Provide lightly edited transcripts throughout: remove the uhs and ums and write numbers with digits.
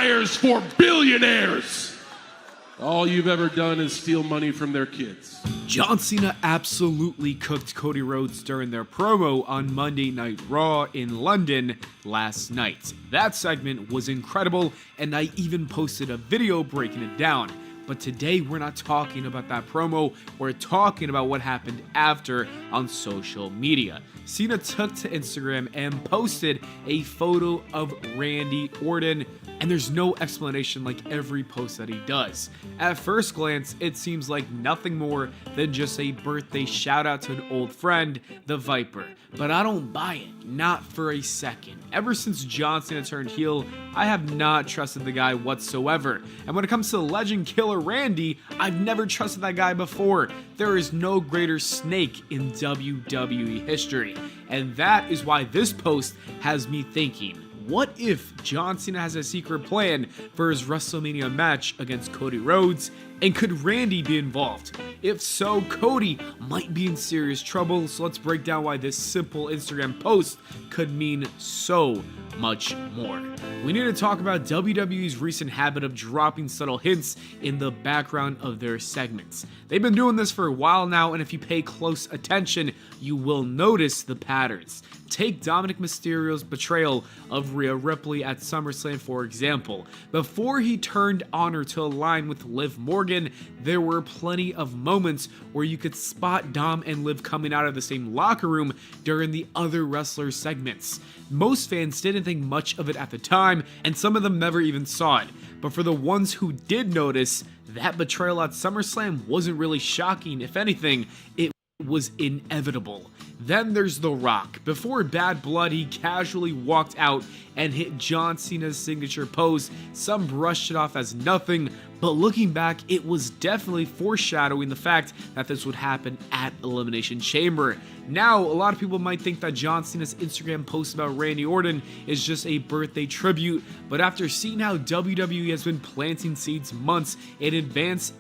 tires for billionaires. All you've ever done is steal money from their kids. John Cena absolutely cooked Cody Rhodes during their promo on Monday Night Raw in London last night. That segment was incredible, and I even posted a video breaking it down. But today we're not talking about that promo, we're talking about what happened after on social media. Cena took to Instagram and posted a photo of Randy Orton, and there's no explanation like every post that he does. At first glance, it seems like nothing more than just a birthday shout out to an old friend, the Viper. But I don't buy it, not for a second. Ever since John Cena turned heel, I have not trusted the guy whatsoever. And when it comes to Legend Killer Randy, I've never trusted that guy before. There is no greater snake in WWE history. And that is why this post has me thinking, what if John Cena has a secret plan for his WrestleMania match against Cody Rhodes, and could Randy be involved? If so, Cody might be in serious trouble, so let's break down why this simple Instagram post could mean so much more. We need to talk about WWE's recent habit of dropping subtle hints in the background of their segments. They've been doing this for a while now, and if you pay close attention, you will notice the patterns. Take Dominic Mysterio's betrayal of Rhea Ripley at SummerSlam, for example. Before he turned on her to align with Liv Morgan, there were plenty of moments where you could spot Dom and Liv coming out of the same locker room during the other wrestlers' segments. Most fans didn't think much of it at the time, and some of them never even saw it. But for the ones who did notice, that betrayal at SummerSlam wasn't really shocking. If anything, it was inevitable. Then there's The Rock. Before Bad Blood, he casually walked out and hit John Cena's signature pose. Some brushed it off as nothing, but looking back, it was definitely foreshadowing the fact that this would happen at Elimination Chamber. Now, a lot of people might think that John Cena's Instagram post about Randy Orton is just a birthday tribute, but after seeing how WWE has been planting seeds months in advance,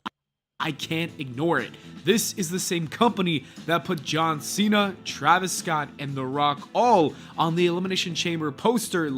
I can't ignore it. This is the same company that put John Cena, Travis Scott, and The Rock all on the Elimination Chamber poster,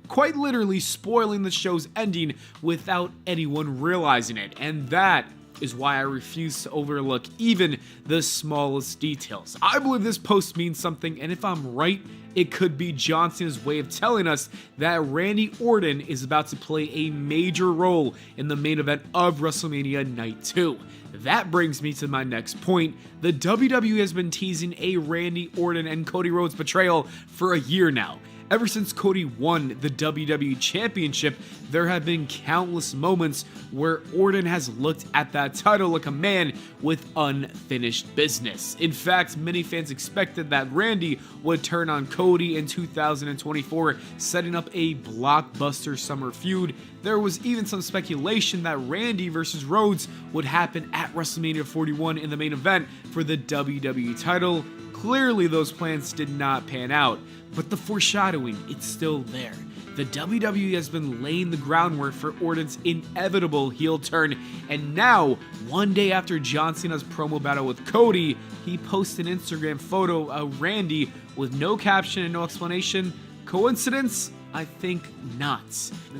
quite literally spoiling the show's ending without anyone realizing it. And that is why I refuse to overlook even the smallest details. I believe this post means something, and if I'm right, it could be John Cena's way of telling us that Randy Orton is about to play a major role in the main event of WrestleMania Night 2. That brings me to my next point. The WWE has been teasing a Randy Orton and Cody Rhodes betrayal for a year now. Ever since Cody won the WWE Championship, there have been countless moments where Orton has looked at that title like a man with unfinished business. In fact, many fans expected that Randy would turn on Cody in 2024, setting up a blockbuster summer feud. There was even some speculation that Randy versus Rhodes would happen at WrestleMania 41 in the main event for the WWE title. Clearly, those plans did not pan out, but the foreshadowing, it's still there. The WWE has been laying the groundwork for Orton's inevitable heel turn, and now, one day after John Cena's promo battle with Cody, he posted an Instagram photo of Randy with no caption and no explanation. Coincidence? I think not.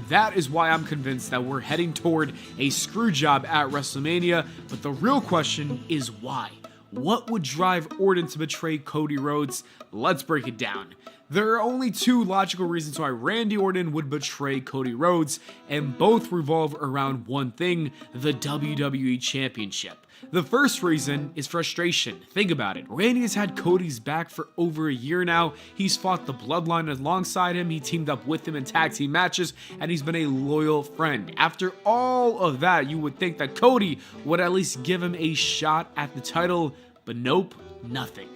That is why I'm convinced that we're heading toward a screw job at WrestleMania, but the real question is why? What would drive Orton to betray Cody Rhodes? Let's break it down. There are only two logical reasons why Randy Orton would betray Cody Rhodes, and both revolve around one thing: the WWE Championship. The first reason is frustration. Think about it. Randy has had Cody's back for over a year now. He's fought the Bloodline alongside him, he teamed up with him in tag team matches, and he's been a loyal friend. After all of that, you would think that Cody would at least give him a shot at the title, but nope, nothing.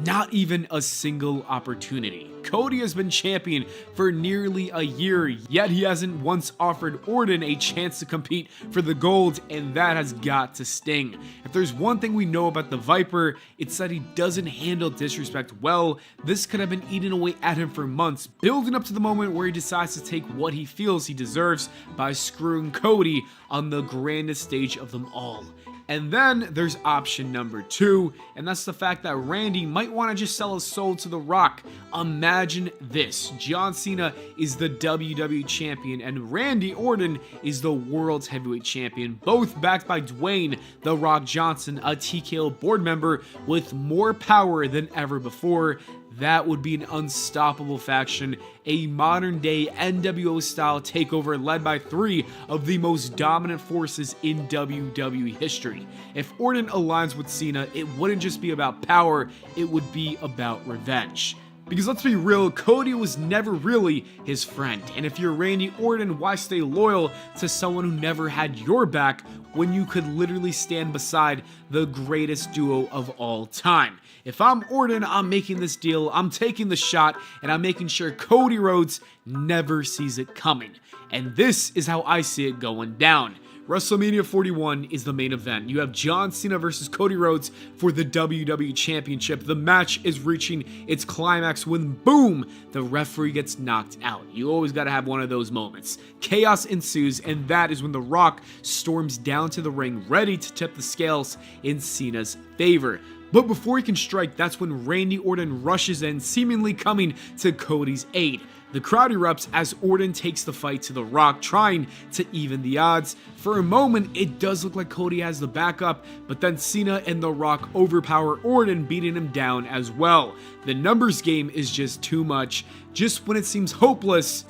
Not even a single opportunity. Cody has been champion for nearly a year, yet he hasn't once offered Orton a chance to compete for the gold, and that has got to sting. If there's one thing we know about the Viper, it's that he doesn't handle disrespect well. This could have been eating away at him for months, building up to the moment where he decides to take what he feels he deserves by screwing Cody on the grandest stage of them all. And then there's option number 2, and that's the fact that Randy might want to just sell his soul to The Rock. Imagine this: John Cena is the WWE champion and Randy Orton is the world's heavyweight champion, both backed by Dwayne "The Rock" Johnson, a TKO board member with more power than ever before. That would be an unstoppable faction, a modern-day NWO-style takeover led by 3 of the most dominant forces in WWE history. If Orton aligns with Cena, it wouldn't just be about power, it would be about revenge. Because let's be real, Cody was never really his friend, and if you're Randy Orton, why stay loyal to someone who never had your back when you could literally stand beside the greatest duo of all time? If I'm Orton, I'm making this deal, I'm taking the shot, and I'm making sure Cody Rhodes never sees it coming. And this is how I see it going down. WrestleMania 41 is the main event. You have John Cena versus Cody Rhodes for the WWE Championship. The match is reaching its climax when, boom, the referee gets knocked out. You always got to have one of those moments. Chaos ensues, and that is when The Rock storms down to the ring, ready to tip the scales in Cena's favor. But before he can strike, that's when Randy Orton rushes in, seemingly coming to Cody's aid. The crowd erupts as Orton takes the fight to The Rock, trying to even the odds. For a moment, it does look like Cody has the backup, but then Cena and The Rock overpower Orton, beating him down as well. The numbers game is just too much. Just when it seems hopeless,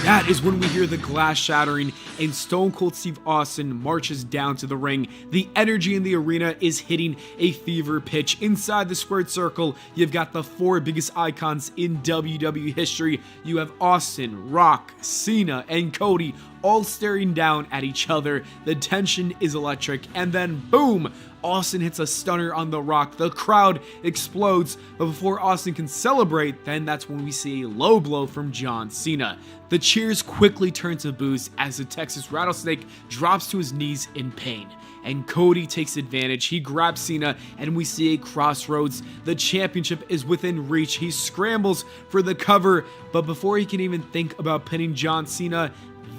that is when we hear the glass shattering and Stone Cold Steve Austin marches down to the ring. The energy in the arena is hitting a fever pitch. Inside the squared circle, you've got the 4 biggest icons in WWE history. You have Austin, Rock, Cena, and Cody all staring down at each other. The tension is electric, and then boom! Austin hits a stunner on The Rock. The crowd explodes, but before Austin can celebrate, then that's when we see a low blow from John Cena. The cheers quickly turn to boos as the Texas Rattlesnake drops to his knees in pain. And Cody takes advantage. He grabs Cena, and we see a crossroads. The championship is within reach. He scrambles for the cover, but before he can even think about pinning John Cena,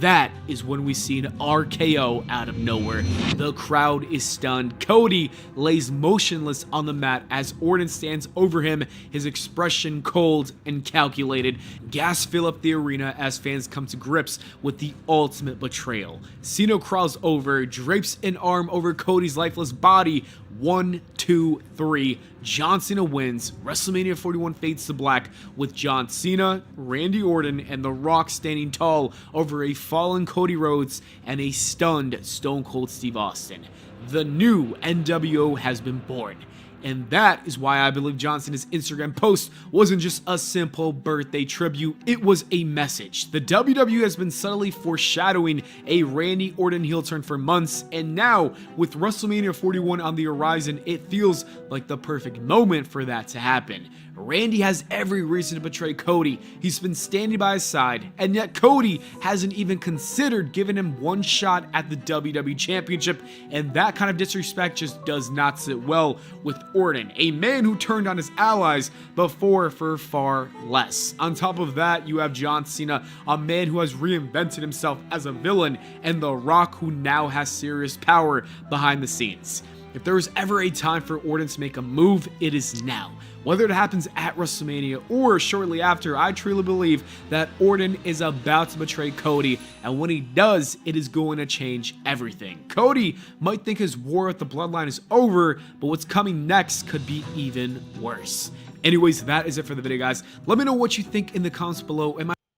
that is when we see an RKO out of nowhere. The crowd is stunned. Cody lays motionless on the mat as Orton stands over him, his expression cold and calculated. Gas fill up the arena as fans come to grips with the ultimate betrayal. Cena crawls over, drapes an arm over Cody's lifeless body. 1, 2, 3. John Cena wins. WrestleMania 41 fades to black with John Cena, Randy Orton, and The Rock standing tall over a fallen Cody Rhodes and a stunned Stone Cold Steve Austin. The new NWO has been born. And that is why I believe John Cena's Instagram post wasn't just a simple birthday tribute, it was a message. The WWE has been subtly foreshadowing a Randy Orton heel turn for months, and now, with WrestleMania 41 on the horizon, it feels like the perfect moment for that to happen. Randy has every reason to betray Cody. He's been standing by his side, and yet Cody hasn't even considered giving him one shot at the WWE Championship, and that kind of disrespect just does not sit well with Orton, a man who turned on his allies before for far less. On top of that, you have John Cena, a man who has reinvented himself as a villain, and The Rock, who now has serious power behind the scenes. If there was ever a time for Orton to make a move, it is now. Whether it happens at WrestleMania or shortly after, I truly believe that Orton is about to betray Cody, and when he does, it is going to change everything. Cody might think his war with the Bloodline is over, but what's coming next could be even worse. Anyways, that is it for the video, guys. Let me know what you think in the comments below.